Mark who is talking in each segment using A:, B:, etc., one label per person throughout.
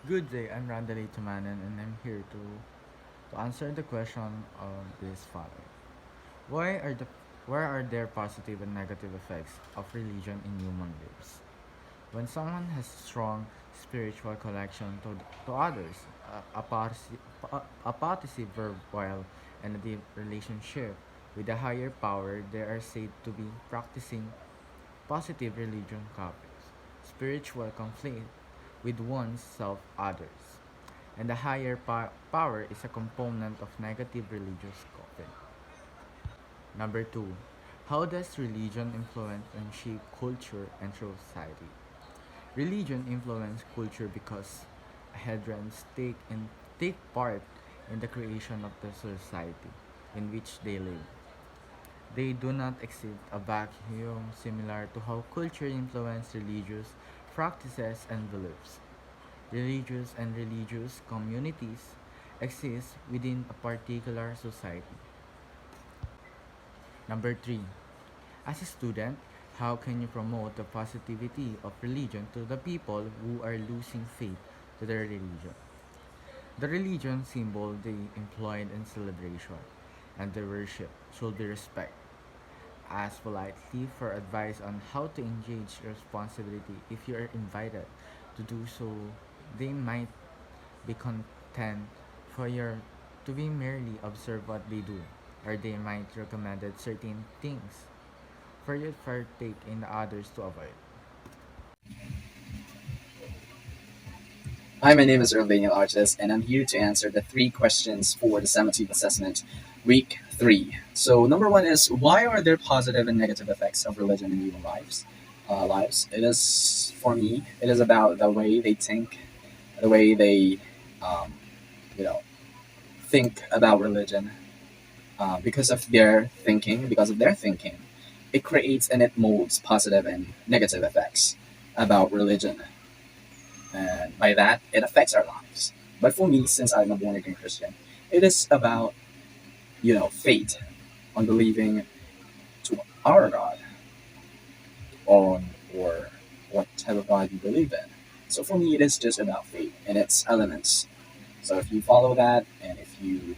A: Good day, I'm Randall Tumanan and I'm here to answer the question of this following. Why are the where are there positive and negative effects of religion in human lives? When someone has strong spiritual connection to others, a positive verbal and a deep relationship with a higher power, they are said to be practicing positive religion couples. Spiritual conflict with oneself others. And the higher power is a component of negative religious coping. Number two, how does religion influence and shape culture and society? Religion influence culture because hadrons take part in the creation of the society in which they live. They do not exist a vacuum similar to how culture influences religious practices and beliefs. Religious and religious communities exist within a particular society. Number three, as a student, how can you promote the positivity of religion to the people who are losing faith to their religion? The religion symbol they employed in celebration and their worship should be respected. Ask politely for advice on how to engage responsibility if you are invited to do so. They might be content for your to be merely observe what they do, or they might recommend certain things for you to partake in others to avoid.
B: Hi, my name is Urbaniel Artis, and I'm here to answer the three questions for the summative assessment, week three. So, number one is why are there positive and negative effects of religion in human lives? It is for me. It is about the way they think, the way they, um, you know, think about religion. Because of their thinking, it creates and it molds positive and negative effects about religion, and by that it affects our lives. But for me, since I'm a born again Christian, it is about faith on believing to our God on or what type of God you believe in. So for me, it is just about faith and its elements. So if you follow that, and if you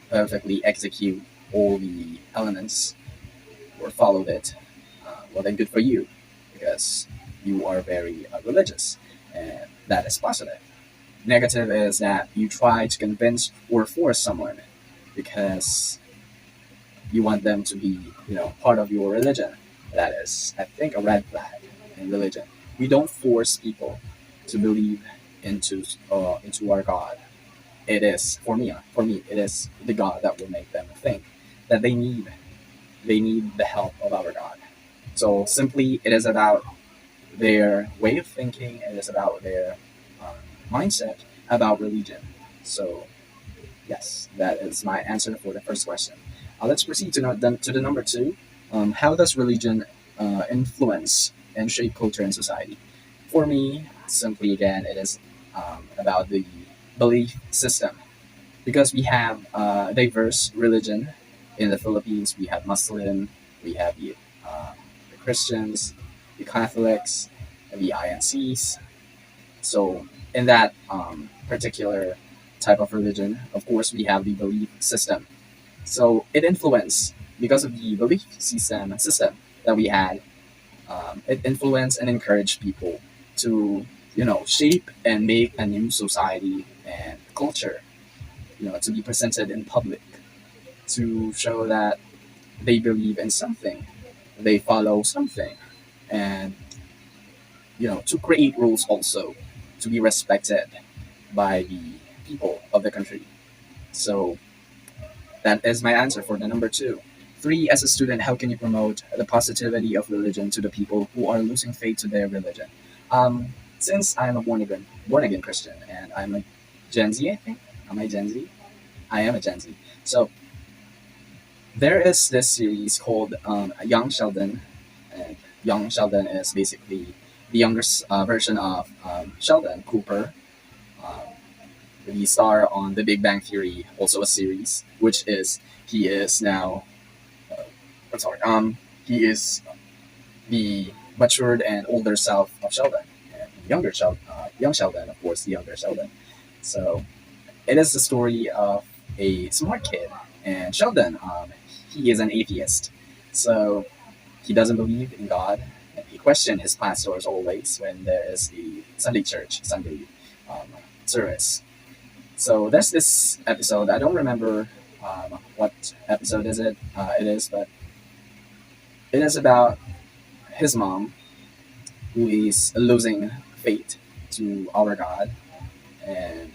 B: perfectly execute all the elements or followed it, well then good for you, because you are very religious, and that is positive. Negative is that you try to convince or force someone because you want them to be, part of your religion. That is, I think, a red flag in religion. We don't force people to believe into our God. It is for me, it is the God that will make them think that they need the help of our God. So simply, it is about their way of thinking. It is about their um, mindset about religion. So yes, that is my answer for the first question. Let's proceed to the number two. How does religion influence and shape culture and society? For me, simply again, it is about the belief system, because we have diverse religion in the Philippines. We have Muslim, we have the Christians, the Catholics, the INCs. So in that particular type of religion, of course, we have the belief system. So it influenced because of the belief system that we had. It influenced and encouraged people to shape and make a new society and culture, to be presented in public, to show that they believe in something, they follow something, and to create rules also to be respected by the people of the country. So that is my answer for the number two. Three, as a student, how can you promote the positivity of religion to the people who are losing faith to their religion? Since I'm a born again Christian, and I'm a Gen Z, I think. Am I Gen Z? I am a Gen Z. So there is this series called Young Sheldon, and Young Sheldon is basically the younger version of Sheldon Cooper, um, the star on The Big Bang Theory, also a series, which is he is now. I'm sorry. He is the matured and older self of Sheldon. And young Sheldon, of course, the younger Sheldon. So it is the story of a smart kid, and Sheldon, he is an atheist, so he doesn't believe in God. And he questions his pastors always when there is the Sunday um, service. So there's this episode. I don't remember what episode it is, but it is about his mom who is losing faith to our God, and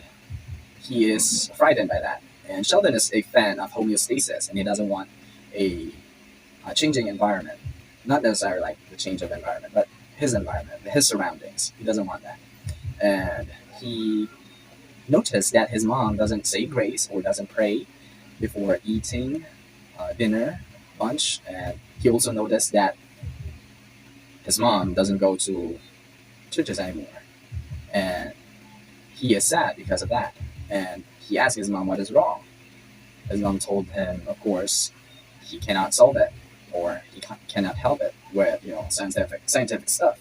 B: he is frightened by that. And Sheldon is a fan of homeostasis, and he doesn't want a changing environment. Not necessarily like the change of environment, but his environment, his surroundings. He doesn't want that. And he noticed that his mom doesn't say grace or doesn't pray before eating dinner, lunch, and he also noticed that his mom doesn't go to churches anymore. And he is sad because of that. And he asked his mom what is wrong. His mom told him, of course, he cannot solve it or cannot help it with scientific stuff.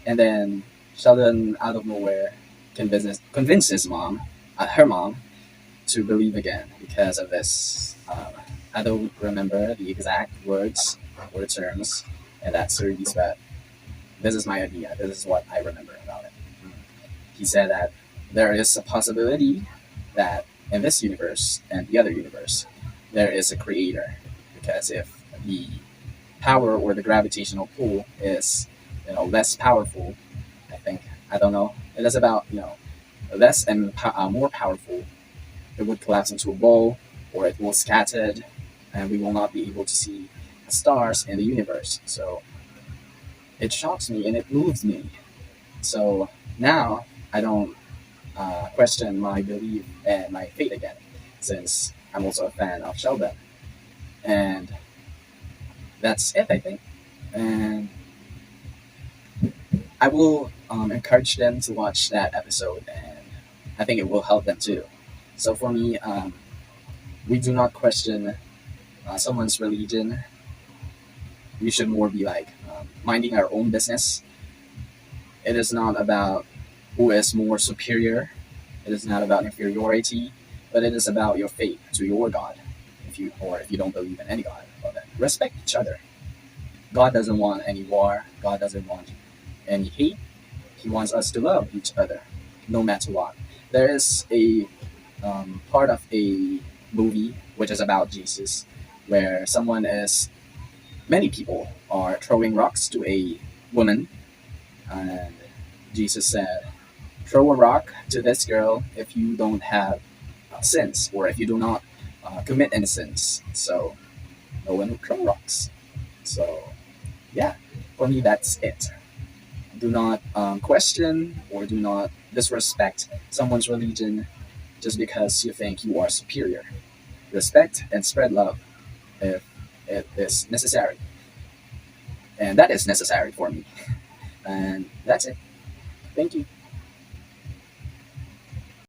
B: And then Sheldon, out of nowhere, convinced his mom, her mom, to believe again because of this. I don't remember the exact words or terms in that series, but this is my idea. This is what I remember about it. He said that there is a possibility that in this universe and the other universe, there is a creator. Because if the power or the gravitational pull is less powerful, I don't know. It is about less and more powerful. It would collapse into a ball, or it will scattered, and we will not be able to see stars in the universe. So it shocks me and it moves me. So now I don't question my belief and my faith again, since I'm also a fan of Sheldon. And that's it, I think. And I will encourage them to watch that episode, and I think it will help them too. So for me, we do not question someone's religion. We should more be like minding our own business. It is not about who is more superior. It is not about inferiority, but it is about your faith to your God. If you don't believe in any God, well then respect each other. God doesn't want any war. God doesn't want any hate. He wants us to love each other, no matter what. There is a part of a movie which is about Jesus, where many people are throwing rocks to a woman, and Jesus said, "Throw a rock to this girl if you don't have sins, or if you do not commit any sins." So no one would throw rocks. So yeah, for me that's it. Do not question or do not disrespect someone's religion just because you think you are superior. Respect and spread love if it is necessary. And that is necessary for me. And that's it. Thank you.